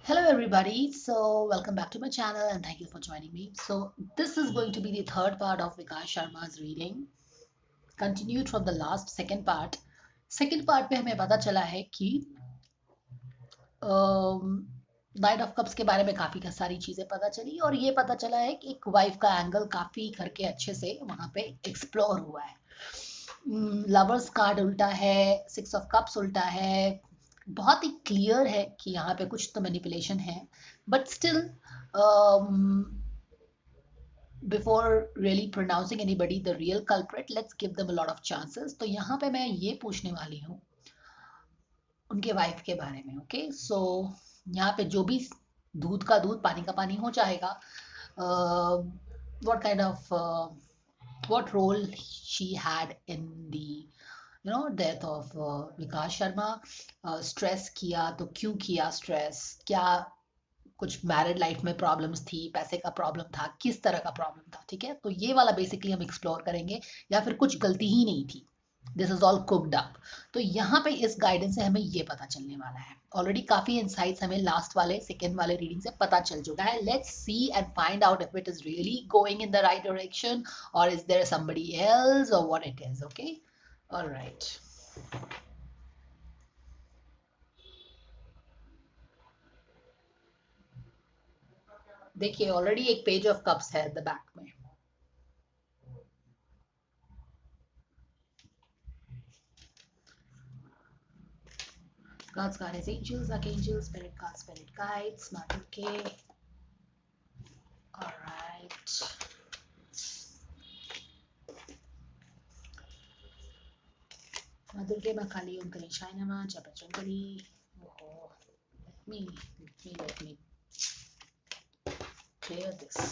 Hello everybody, so welcome back to my channel and thank you for joining me. So this is going to be the third part of Vikas Sharma's reading, continued from the last second part. Second part पे हमें पता चला है कि night of cups के बारे में काफ़ी सारी चीज़ें पता चली और ये पता चला है कि एक वाइफ का एंगल काफ़ी करके अच्छे से वहाँ पे एक्सप्लोर हुआ है। लवर्स कार्ड उल्टा है, सिक्स ऑफ कप्स उल्टा है, बहुत ही क्लियर है कि यहाँ पे कुछ तो मैनिपुलेशन है, but still before really pronouncing anybody the real culprit let's give them a lot of chances. तो यहाँ पे मैं ये पूछने वाली हूँ उनके वाइफ के बारे में। ओके सो यहाँ पे जो भी दूध का दूध पानी का पानी हो जाएगा। What kind of what role she had in the death of Vikas Sharma. Stress किया तो क्यों किया स्ट्रेस, क्या कुछ मैरिड लाइफ में प्रॉब्लम्स थी, पैसे का प्रॉब्लम था, किस तरह का प्रॉब्लम था। ठीक है, तो ये वाला बेसिकली हम एक्सप्लोर करेंगे, या फिर कुछ गलती ही नहीं थी, this is all cooked up. तो यहाँ पे इस गाइडेंस से हमें ये पता चलने वाला है। ऑलरेडी काफी इनसाइट्स हमें लास्ट वाले सेकेंड वाले रीडिंग से पता चल चुका है। Let's see and find out if it is really going in the right direction और इज देयर समबडी एल्स और what it is. Okay, alright. देखिए ऑलरेडी एक पेज ऑफ कप्स है द बैक में। God's guidance, angels, archangels, spirit guides, spirit guides, Mother K. All right. Mother K, Makali, Om Kari, Shainama, Japachangari. Oh, let me clear this.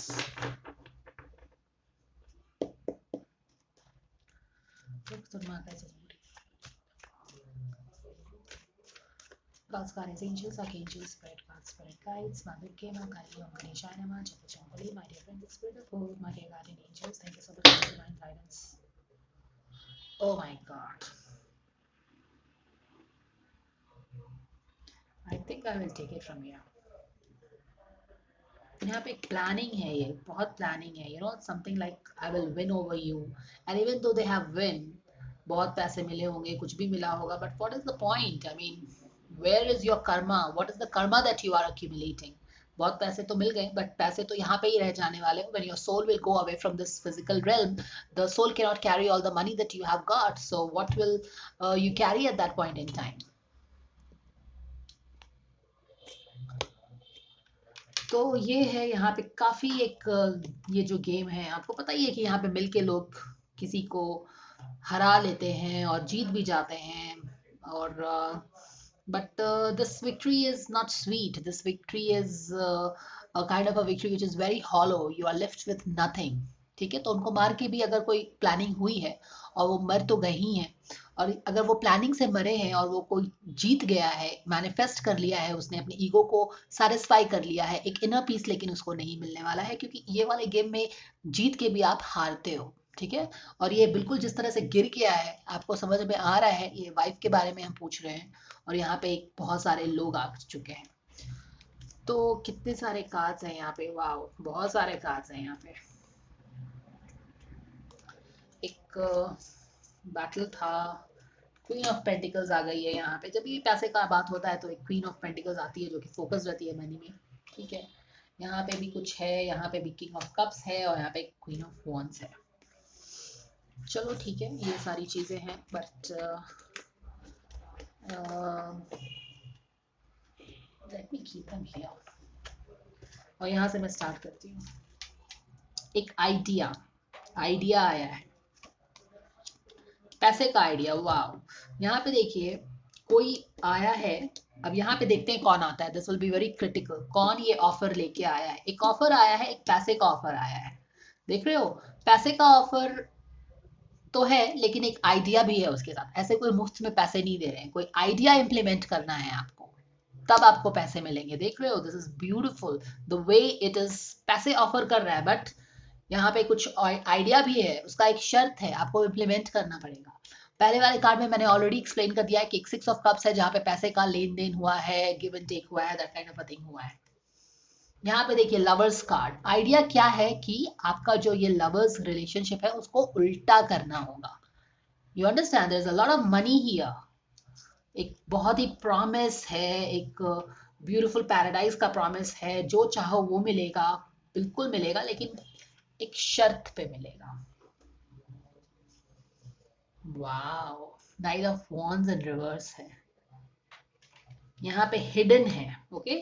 God's guidance, angels, archangels, spirit guides, spirit guides, Mother K, Makali, Om Kari, Shainama, Japachangari. My dear friends, the spirit of God, my dear guardian angels, thank you so much for divine guidance. Oh my God. I think I will take it from here. यहाँ पे planning है, ये बहुत planning है, something like I will win over you and even though they have win, बहुत पैसे मिले होंगे, कुछ भी मिला होगा, but what is the point? I mean where is your karma, what is the karma that you are accumulating? बहुत पैसे तो मिल गए बट पैसे तो यहाँ पे ही रह जाने वाले। When your soul will go away from this physical realm, the soul cannot carry all the money that you have got, so what will you carry at that point in time? तो ये है यहाँ पे काफी एक ये जो game है, आपको पता ही है कि यहाँ पे मिलके लोग किसी को हरा लेते हैं और जीत भी जाते हैं, और but this victory is not sweet, this victory is a kind of a victory which is very hollow, you are left with nothing। ठीक है, तो उनको मार के भी अगर कोई प्लानिंग हुई है और वो मर तो गए ही हैं, और अगर वो प्लानिंग से मरे हैं और वो कोई जीत गया है, मैनिफेस्ट कर लिया है, उसने अपने ईगो को सेटिस्फाई कर लिया है, एक इनर पीस लेकिन उसको नहीं मिलने वाला है, क्योंकि ये वाले गेम में जीत के भी आप हारते हो। ठीक है, और ये बिल्कुल जिस तरह से गिर गया है आपको समझ में आ रहा है, ये वाइफ के बारे में हम पूछ रहे हैं और यहाँ पे एक बहुत सारे लोग आ चुके हैं। तो कितने सारे कार्ड्स हैं यहाँ पे, वाह बहुत सारे कार्ड्स हैं यहाँ पे। एक बैटल था, क्वीन ऑफ पेंटिकल्स आ गई है यहाँ पे। जब भी पैसे का बात होता है तो एक क्वीन ऑफ पेंटिकल्स आती है जो कि फोकस रहती है मनी में। ठीक है, यहाँ पे भी कुछ है, यहाँ पे भी किंग ऑफ कप्स है और यहाँ पे क्वीन ऑफ वॉन्ड्स है। चलो ठीक है, ये सारी चीजें हैं, but let me keep them here. और यहाँ से मैं स्टार्ट करती हूँ। एक आइडिया आइडिया आया है, पैसे का आइडिया। वाह, यहाँ पे देखिए कोई आया है। अब यहाँ पे देखते हैं कौन आता है, this will be very critical. कौन ये ऑफर लेके आया है? एक ऑफर आया है, एक पैसे का ऑफर आया है। देख रहे हो, पैसे का ऑफर तो है लेकिन एक आइडिया भी है उसके साथ। ऐसे कोई मुफ्त में पैसे नहीं दे रहे हैं, कोई आइडिया इंप्लीमेंट करना है आपको, तब आपको पैसे मिलेंगे। देख रहे हो, this is beautiful the way it is. पैसे ऑफर कर रहा है बट यहाँ पे कुछ आइडिया भी है, उसका एक शर्त है, आपको इम्प्लीमेंट करना पड़ेगा। पहले वाले कार्ड में मैंने ऑलरेडी एक्सप्लेन कर दिया है कि एक 6 ऑफ कप्स है जहां पे पैसे का लेन देन हुआ है, गिव एंड टेक हुआ है, that kind of a thing हुआ है। यहाँ पे देखिए लवर्स कार्ड, आइडिया क्या है कि आपका जो ये लवर्स रिलेशनशिप है उसको उल्टा करना होगा। You understand, there is a lot of money here. एक बहुत ही प्रॉमिस है, एक ब्यूटीफुल पैराडाइज का प्रॉमिस है, जो चाहो वो मिलेगा, बिल्कुल मिलेगा, लेकिन एक शर्त पे मिलेगा। Wow, night of wands in reverse है, यहाँ पे हिडन है। ओके,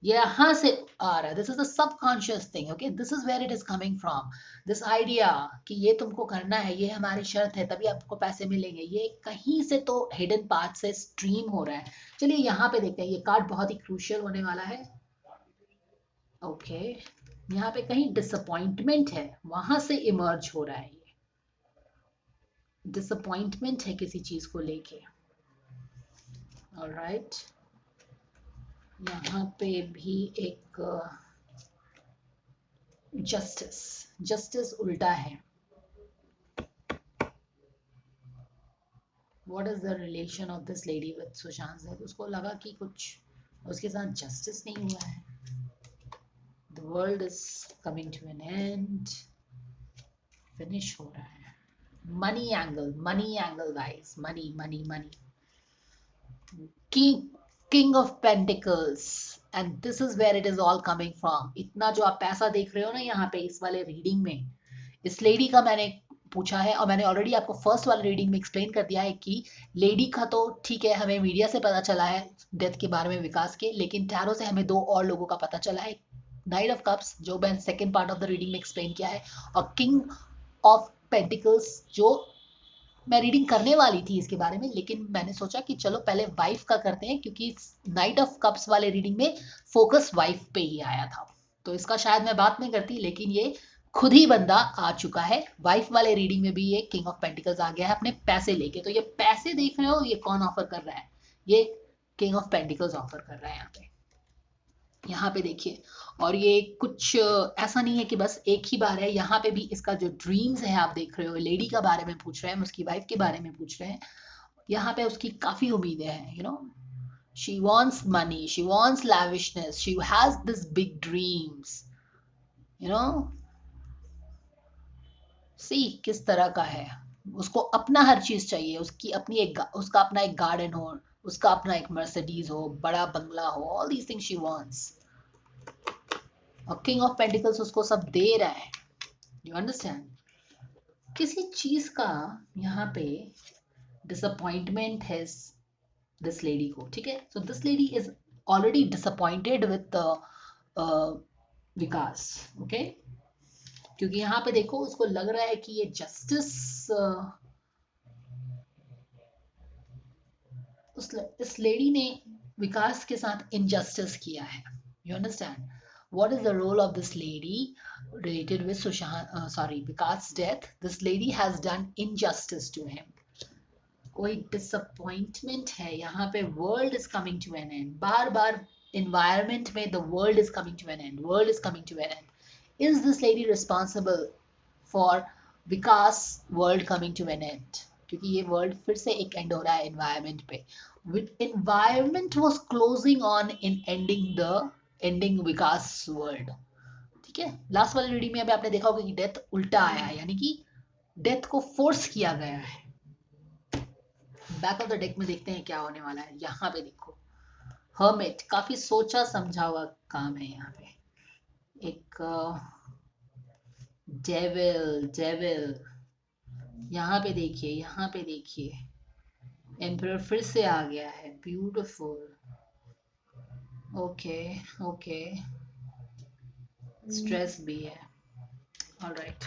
ये यहाँ से आ रहा है, this is the subconscious thing. Okay, this is where it is coming from, this idea कि ये तुमको करना है, ये हमारी शर्त है, तभी आपको पैसे मिलेंगे, ये कहीं से तो हिडन पार्ट से स्ट्रीम हो रहा है। चलिए यहाँ पे देखते हैं, ये कार्ड बहुत ही क्रूशियल होने वाला है। ओके, यहाँ पे कहीं डिसअपॉइंटमेंट है, वहां से इमर्ज हो रहा है, ये डिसअपॉइंटमेंट है किसी चीज को लेके। ऑलराइट, यहाँ पे भी एक जस्टिस, जस्टिस उल्टा है। What is the relation of this lady with Sushant Singh? उसको लगा कि कुछ उसके साथ जस्टिस नहीं हुआ है। The world is coming to an end, finish हो रहा है। Money angle, money angle guys, money money money. King of pentacles, and this is where it is all coming from. इतना जो आप पैसा देख रहे हो ना यहाँ पे इस वाले रीडिंग में, इस लेडी का मैंने पूछा है, और मैंने ऑलरेडी आपको फर्स्ट वाले रीडिंग में एक्सप्लेन कर दिया है कि लेडी का तो ठीक है, हमें मीडिया से पता चला है डेथ के बारे में, विकास के, लेकिन टैरो से हमें 2 और लोगों का पता चला है। नाइट ऑफ कप्स जो मैंने second part of the reading में एक्सप्लेन किया है, और किंग ऑफ पेंटिकल्स जो मैं रीडिंग करने वाली थी इसके बारे में, लेकिन मैंने सोचा कि चलो पहले वाइफ का करते हैं, क्योंकि नाइट ऑफ कप्स वाले रीडिंग में फोकस वाइफ पे ही आया था, तो इसका शायद मैं बात नहीं करती, लेकिन ये खुद ही बंदा आ चुका है। वाइफ वाले रीडिंग में भी ये किंग ऑफ पेंटिकल्स आ गया है अपने पैसे लेके। तो ये पैसे देख रहे हो, ये कौन ऑफर कर रहा है? ये किंग ऑफ पेंटिकल्स ऑफर कर रहा है यहाँ पे देखिए। और ये कुछ ऐसा नहीं है कि बस एक ही बार है, यहाँ पे भी इसका जो ड्रीम्स है आप देख रहे हो, लेडी का बारे में पूछ रहे हैं, उसकी वाइफ के बारे में पूछ रहे हैं, यहाँ पे उसकी काफी उम्मीदें हैं। You know, she wants money, she wants lavishness, she has this big dreams. You know, see किस तरह का है, उसको अपना हर चीज चाहिए, उसकी अपनी एक, उसका अपना एक गार्डन हो, उसका अपना एक मर्सिडीज हो, बड़ा बंगला हो, all these things she wants. और किंग ऑफ पेंटिकल्स उसको सब दे रहा है। यू अंडरस्टैंड, किसी चीज का यहाँ पे डिसअपॉइंटमेंट है दिस लेडी को, ठीक है। So this lady is already disappointed with Vikas. Okay, क्योंकि यहाँ पे देखो उसको लग रहा है कि ये जस्टिस इस लेडी ने विकास के साथ इनजस्टिस किया है। You understand, what is the role of this lady related with Vikas's death? This lady has done injustice to him. कोई disappointment है यहाँ पे, world is coming to an end, bar bar environment में the world is coming to an end, world is coming to an end. Is this lady responsible for Vikas world coming to an end? क्योंकि ये world फिर से एक and हो रहा है environment पे, environment was closing on in ending Vikas world, ठीक है। लास्ट वाली रीडिंग में अभी आपने देखा होगा कि डेथ उल्टा आया है, यानी कि डेथ को फोर्स किया गया है। बैक ऑफ द डेक में देखते हैं क्या होने वाला है। यहाँ पे देखो हर्मिट, काफी सोचा समझा हुआ काम है यहाँ पे। एक डेविल, यहाँ पे देखिए, यहाँ पे देखिए, एम्परर फिर से आ गया है, ब्यूटिफुल। ओके ओके, स्ट्रेस भी है। ऑलराइट,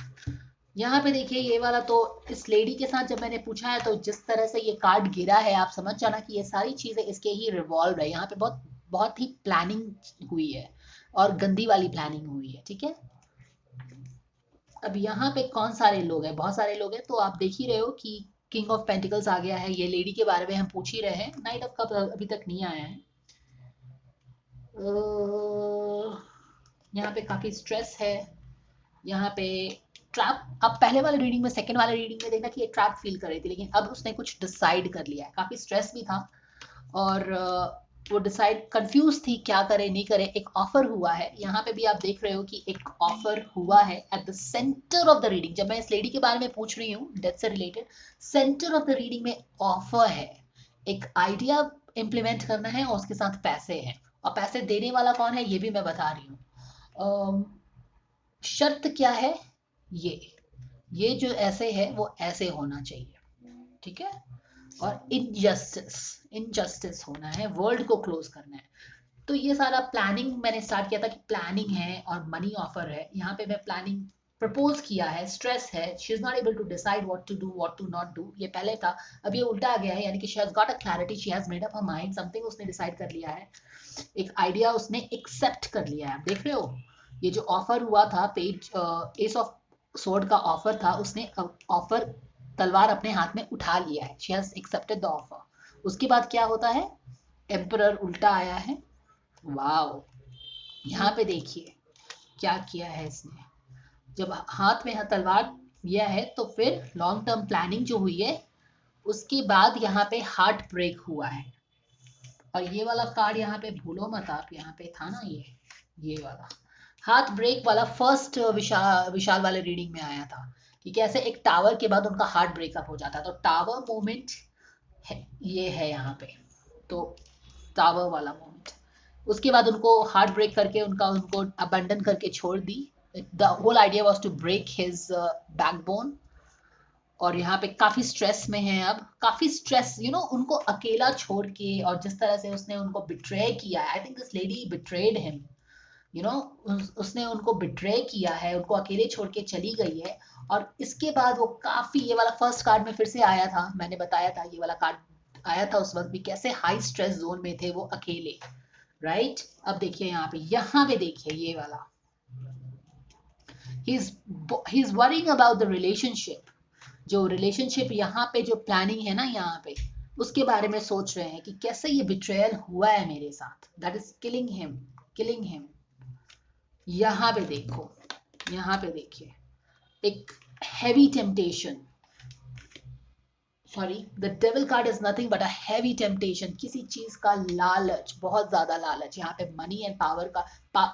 यहाँ पे देखिए ये वाला, तो इस लेडी के साथ जब मैंने पूछा है तो जिस तरह से ये कार्ड गिरा है, आप समझ जाना कि ये सारी चीजें इसके ही रिवॉल्व है। यहाँ पे बहुत बहुत ही प्लानिंग हुई है, और गंदी वाली प्लानिंग हुई है, ठीक है। अब यहाँ पे कौन सारे लोग हैं? बहुत सारे लोग हैं, तो आप देख ही रहे हो कि किंग ऑफ पेंटिकल्स आ गया है, ये लेडी के बारे में हम पूछ ही रहे हैं, नाइट ऑफ कप अभी तक नहीं आया है। यहाँ पे काफी स्ट्रेस है, यहाँ पे ट्रैप, अब पहले वाले रीडिंग में, सेकंड वाले रीडिंग में देखना कि ये ट्रैप फील कर रही थी, लेकिन अब उसने कुछ डिसाइड कर लिया है। काफी स्ट्रेस भी था और वो डिसाइड कंफ्यूज थी क्या करे नहीं करे। एक ऑफर हुआ है, यहाँ पे भी आप देख रहे हो कि एक ऑफर हुआ है at the centre of the reading. जब मैं इस लेडी के बारे में पूछ रही हूँ डेथ से related, centre of the reading में ऑफर है, एक आइडिया इम्प्लीमेंट करना है और उसके साथ पैसे हैं, और पैसे देने वाला कौन है ये भी मैं बता रही हूँ। शर्त क्या है, ये जो ऐसे है वो ऐसे होना चाहिए, ठीक है। और इनजस्टिस होना है, वर्ल्ड को क्लोज करना है। तो ये सारा प्लानिंग मैंने स्टार्ट किया था कि प्लानिंग है और मनी ऑफर है। यहाँ पे मैं प्लानिंग प्रपोज किया है, स्ट्रेस है, she is not able to decide what to do what to not do. ये पहले था, अब ये उल्टा आ गया है, यानी कि she has got a clarity, she has made up her mind, something उसने डिसाइड कर लिया है, एक आइडिया उसने एक्सेप्ट कर लिया है। आप देख रहे हो ये जो ऑफर हुआ था, पेज एस ऑफ सोर्ड का ऑफर था, उसने ऑफर तलवार अपने हाथ में उठा लिया है, she has accepted the offer. उसके बाद क्या होता है, एम्परर उल्टा आया है। वाओ, यहाँ पे देखिए क्या किया है इसने, जब हाथ में तलवार लिया है तो फिर लॉन्ग टर्म प्लानिंग जो हुई है, उसके बाद यहाँ पे हार्ट ब्रेक हुआ है। और ये वाला कार्ड यहाँ पे भूलो मत आप, यहाँ पे था ना ये वाला हार्ट ब्रेक वाला फर्स्ट विशाल वाले रीडिंग में आया था कि कैसे एक टावर के बाद उनका हार्ट ब्रेकअप हो जाता है। तो टावर मोमेंट है, ये है यहाँ पे, तो टावर वाला मोमेंट, उसके बाद उनको हार्ट ब्रेक करके उनको अबंडन करके छोड़ दी। The whole idea was to break his backbone. और यहाँ पे काफी स्ट्रेस में है, अब काफी स्ट्रेस, उनको अकेला छोड़ के, और जिस तरह से उसने उनको बिट्रे किया है, I think this lady betrayed him, उसने उनको बिट्रे किया है, उनको अकेले छोड़ के चली गई है। और इसके बाद वो काफी, ये वाला फर्स्ट कार्ड में फिर से आया था, मैंने बताया था ये वाला कार्ड आया था उस वक्त भी, कैसे हाई स्ट्रेस जोन में थे वो अकेले, राइट। अब देखिए यहाँ पे देखिए ये वाला, he is worrying about the relationship. जो रिलेशनशिप यहाँ पे जो प्लानिंग है ना, यहाँ पे उसके बारे में सोच रहे हैं कि कैसे ये बिट्रेयल हुआ है मेरे साथ, दैट इज किलिंग हिम। यहाँ पे देखो, यहाँ पे देखिए एक heavy temptation, sorry, the devil card is nothing but a heavy temptation, किसी चीज का लालच, बहुत ज्यादा लालच। यहाँ पे मनी एंड पावर का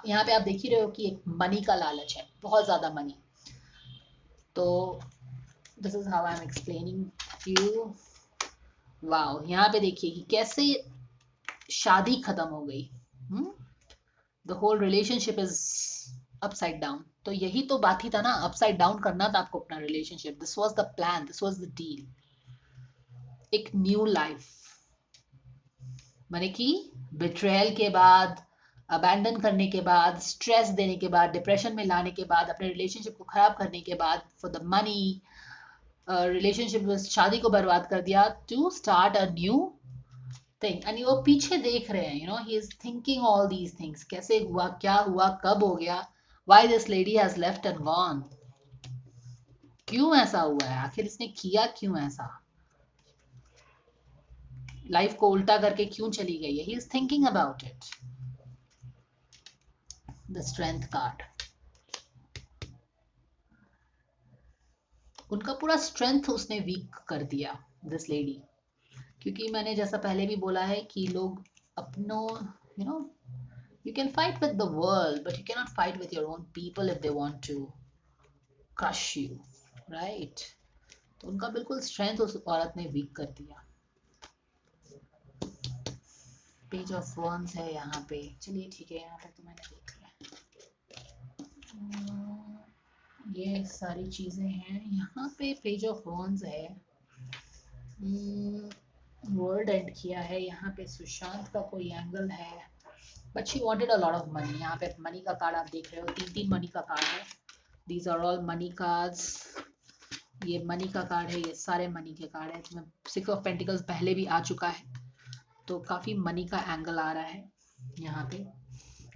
यहाँ पे आप देख ही रहे हो कि एक मनी का लालच है, बहुत ज्यादा मनी। तो this is how I am explaining you. Wow, यहाँ पे देखिए कि कैसे शादी खत्म हो गई, the whole relationship is upside down. तो यही तो बात ही था ना, अपसाइड डाउन करना था आपको अपना relationship, this was the plan, this was the deal. एक न्यू लाइफ, माने कि बिट्रेयल के बाद, अबैंडन करने के बाद, स्ट्रेस देने के बाद, डिप्रेशन में लाने के बाद, अपने रिलेशनशिप को खराब करने के बाद, फॉर द मनी, रिलेशनशिप में शादी को बर्बाद कर दिया, to start a new thing. And वो पीछे देख रहे हैं, he is thinking all these things, कैसे हुआ, क्या हुआ, कब हो गया, why this lady has left and gone, क्यों ऐसा हुआ है, आखिर इसने किया क्यों ऐसा, लाइफ को उल्टा करके क्यों चली गई है, ही is thinking about it. The strength card, उनका पूरा स्ट्रेंथ उसने वीक कर दिया, दिस लेडी। क्योंकि मैंने जैसा पहले भी बोला है कि लोग अपनों, you can fight with the world but you cannot fight with your own people if they want to crush you, right? तो उनका बिल्कुल स्ट्रेंथ उस औरत ने वीक कर दिया। पेज ऑफ वॉन्ड्स है यहाँ पे, चलिए ठीक है, यहाँ पे तो मैंने देख लिया। ये सारी चीजें हैं यहाँ पे, पेज ऑफ वॉन्ड्स है, वर्ल्ड एंड किया है, यहाँ पे सुशांत का कोई एंगल है, but she wanted a lot of money. यहाँ पे मनी का कार्ड आप देख रहे हो, तीन मनी का कार्ड है, these are all money cards. ये मनी का कार्ड है, ये सारे मनी के कार्ड है। इसमें 6 ऑफ पेंटिकल्स पहले भी आ चुका है, तो काफी मनी का एंगल आ रहा है यहाँ पे।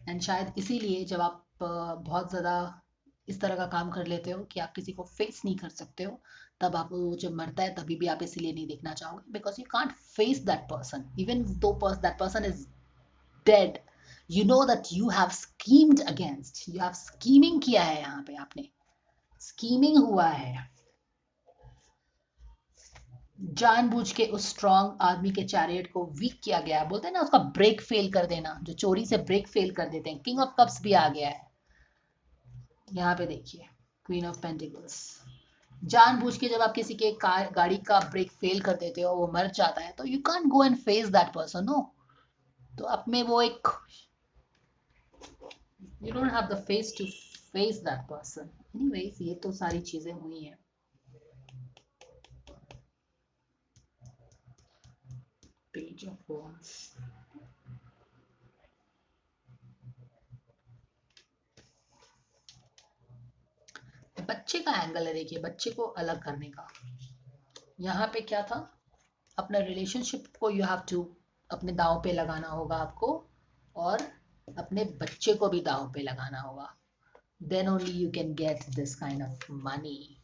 एंड शायद इसीलिए जब आप बहुत ज्यादा इस तरह का काम कर लेते हो कि आप किसी को फेस नहीं कर सकते हो, तब आप वो जब मरता है तभी भी आप इसीलिए नहीं देखना चाहोगे, because you can't face that person, even though that person is dead, you know that you have schemed against, you have scheming किया है यहाँ पे आपने, स्कीमिंग हुआ है, जानबूझ के उस स्ट्रांग आदमी के चैरियट को वीक किया गया है। बोलते हैं ना उसका ब्रेक फेल कर देना, जो चोरी से ब्रेक फेल कर देते हैं। किंग ऑफ कप्स भी आ गया है यहाँ पे, देखिए क्वीन ऑफ पेंटिकल्स। जानबूझ के जब आप किसी के गाड़ी का ब्रेक फेल कर देते हो, वो मर जाता है, तो you can't go and face that person, no. तो अब में वो एक, you don't have the face to face that person. Anyways, ये तो सारी चीजें हुई हैं। पेज ऑफ wands, बच्चे का एंगल है, देखिए बच्चे को अलग करने का। यहाँ पे क्या था, अपना रिलेशनशिप को यू हैव टू अपने दांव पे लगाना होगा आपको, और अपने बच्चे को भी दांव पे लगाना होगा। Then only you can get this kind of money.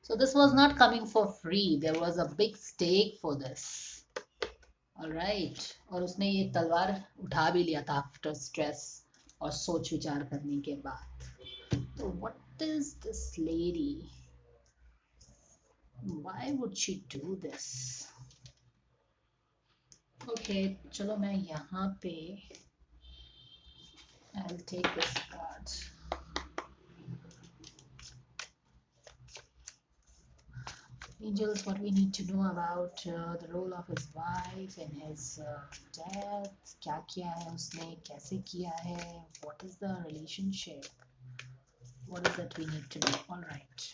So this was not coming for free. There was a big stake for this. All right. और उसने ये तलवार उठा भी लिया था आफ्टर स्ट्रेस और सोच विचार करने के बाद। तो what is this lady? Why would she do this? Okay, चलो मैं यहाँ पे I'll take this card. Angels, what we need to know about the role of his wife in his death. क्या किया है उसने, कैसे किया है, what is the relationship, what is that we need to know. All right.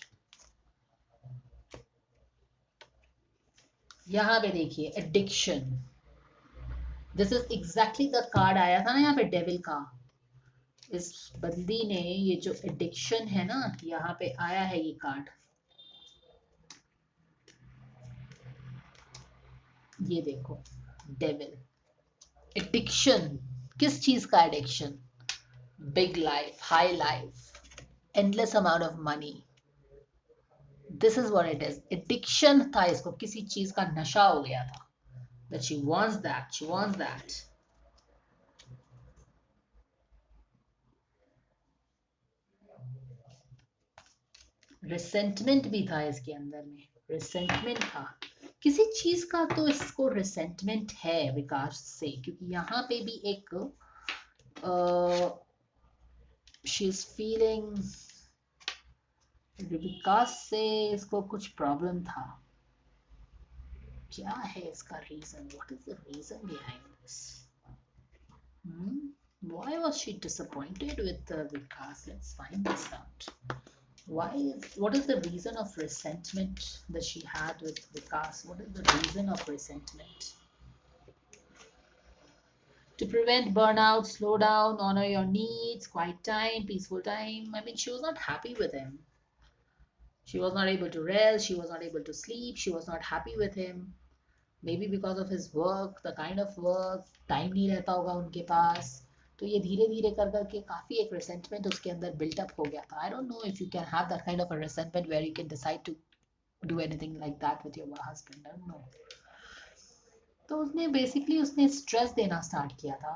यहाँ पे देखिए addiction, this is exactly the card आया था ना यहाँ पे डेविल का। इस बंदी ने ये जो एडिक्शन है ना, यहाँ पे आया है ये कार्ड। ये देखो डेविल, एडिक्शन, किस चीज का addiction? Big life, high life, endless amount of money. This is what it is. Addiction था इसको, किसी चीज का नशा हो गया था। that she wants that, she wants that. Resentment भी था इसके अंदर में, रिसेंटमेंट था किसी चीज का, तो इसको रिसेंटमेंट है विकास से, क्योंकि यहाँ पे भी एक शी इज फीलिंग, विकास से इसको कुछ प्रॉब्लम था। क्या है इसका reason, what is the reason behind this? Why was she disappointed with Vikas? Let's find this out. What is the reason of resentment that she had with Vikas? What is the reason of resentment? To prevent burnout, slow down, honor your needs, quiet time, peaceful time. I mean, she was not happy with him. She was not able to rest. She was not able to sleep. She was not happy with him. Maybe because of his work, the kind of work, time नहीं रहता होगा उनके पास। तो ये धीरे धीरे कर करके काफी एक रिसेंटमेंट उसके अंदर बिल्टअप हो गया था। I don't know if you can have that kind of a resentment where you can decide to do anything like that with your husband, I don't know. तो उसने बेसिकली उसने स्ट्रेस देना start किया था,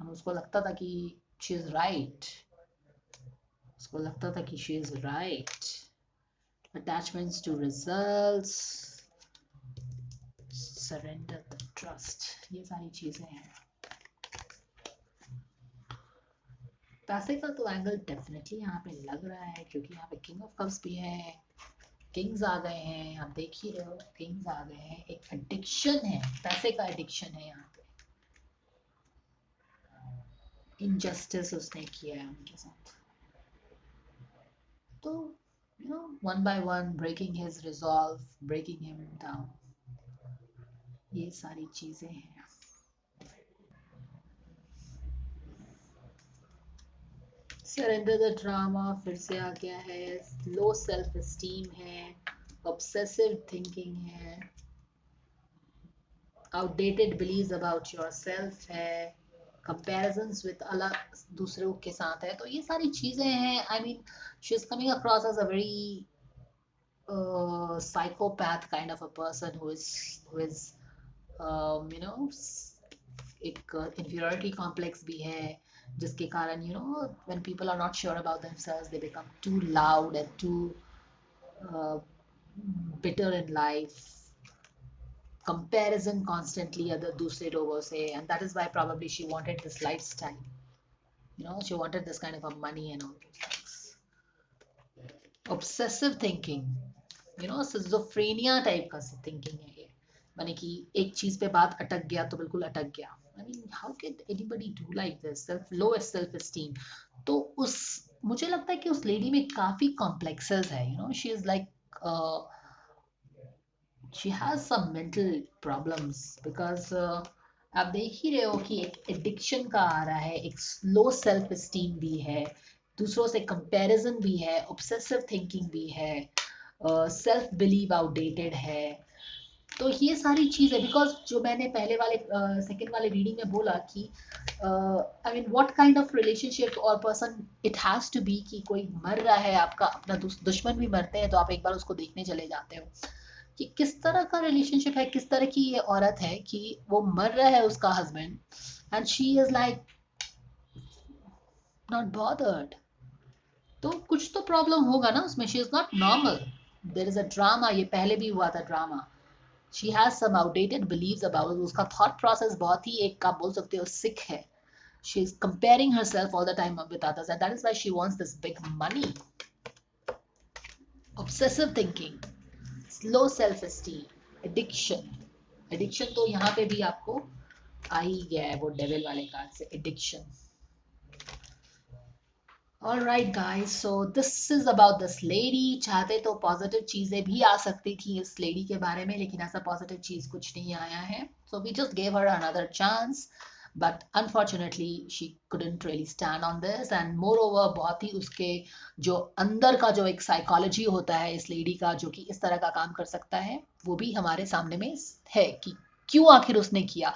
और उसको लगता था कि शी इज राइट, उसको लगता था कि she is right. Attachments to results, surrender the trust, ये सारी चीजें हैं। पैसे का तो एंगल डेफिनेटली यहाँ पे लग रहा है, क्योंकि यहाँ पे किंग ऑफ कप्स भी है, किंग्स आ गए हैं, आप देख ही रहे हो किंग्स आ गए हैं। एक एडिक्शन है, पैसे का एडिक्शन है यहाँ पे। इनजस्टिस उसने किया है उनके साथ, तो you know one by one breaking his resolve, breaking him down, ये सारी चीजें हैं। सरेंडर द ड्रामा फिर से आ गया है, लो सेल्फ एस्टीम है, ऑब्सेसिव थिंकिंग है, आउटडेटेड बिलीव्स अबाउट योरसेल्फ है, कंपैरिजंस विद अलग दूसरों के साथ है। तो ये सारी चीजें हैं। I mean she is coming across as a very psychopath kind of a person who is you know एक inferiority complex भी है, जिसके कारण when people are not sure about themselves, they become too loud and too uh, bitter in life, comparison constantly other दूसरे लोगों से, and that is why probably she wanted this lifestyle. She wanted this kind of a money and all those things. Obsessive thinking, schizophrenia type का thinking है ये, माने कि एक चीज पे बात अटक गया तो बिल्कुल अटक गया. I mean how can anybody do like this, self esteem. तो उस मुझे लगता है कि उस लेडी में काफी कॉम्प्लेक्सेस है. She is like she has some mental problems because आप देख ही रहे हो कि एक एडिक्शन का आ रहा है, एक लो सेल्फ एस्टीम भी है, दूसरों से कंपैरिजन भी है, ऑब्सेसिव थिंकिंग भी है, सेल्फ बिलीव आउटडेटेड है. तो ये सारी चीज़ है बिकॉज जो मैंने पहले वाले सेकंड वाले रीडिंग में बोला कि I mean what kind of relationship और person it has to be कि कोई मर रहा है आपका अपना दुश्मन भी मरते हैं तो आप एक बार उसको देखने चले जाते हो कि किस तरह का रिलेशनशिप है, किस तरह की ये औरत है कि वो मर रहा है उसका husband and she is like not bothered. तो कुछ तो प्रॉब्लम होगा ना उसमें. She is not normal. There is a drama. ये पहले भी हुआ था drama. She has some outdated beliefs about, उसका थॉट प्रोसेस बहुत ही एक आप बोल सकते हो सिक है. She is comparing herself all the time with others and that is why she wants this big money. Obsessive thinking, low self esteem, addiction. Addiction तो यहाँ पे भी आपको आ ही गया है वो डेविल वाले कार्ड से, addiction. Alright guys, so this is about this lady. चाहते तो पॉजिटिव चीजें भी आ सकती थी इस लेडी के बारे में, लेकिन ऐसा पॉजिटिव चीज कुछ नहीं आया है. So we just gave her another chance, but unfortunately she couldn't really stand on this. And moreover बहुत ही उसके जो अंदर का जो एक साइकोलॉजी होता है इस लेडी का, जो कि इस तरह का काम कर सकता है, वो भी हमारे सामने में है कि क्यों आखिर उसने किया.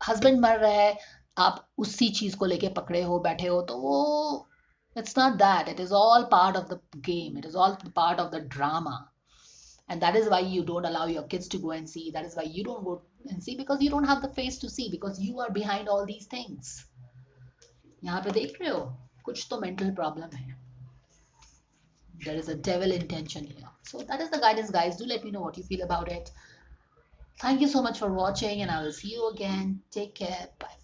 हस्बैंड मर रहा है, आप उसी चीज को लेके पकड़े हो बैठे हो, तो वो it's not that. It is all part of the game. It is all part of the drama. And that is why you don't allow your kids to go and see. That is why you don't go and see, because you don't have the face to see, because you are behind all these things. यहाँ पे देख रहे हो कुछ तो mental problem है. There is a devil intention here. So that is the guidance, guys. Do let me know what you feel about it. Thank you so much for watching, and I will see you again. Take care. Bye.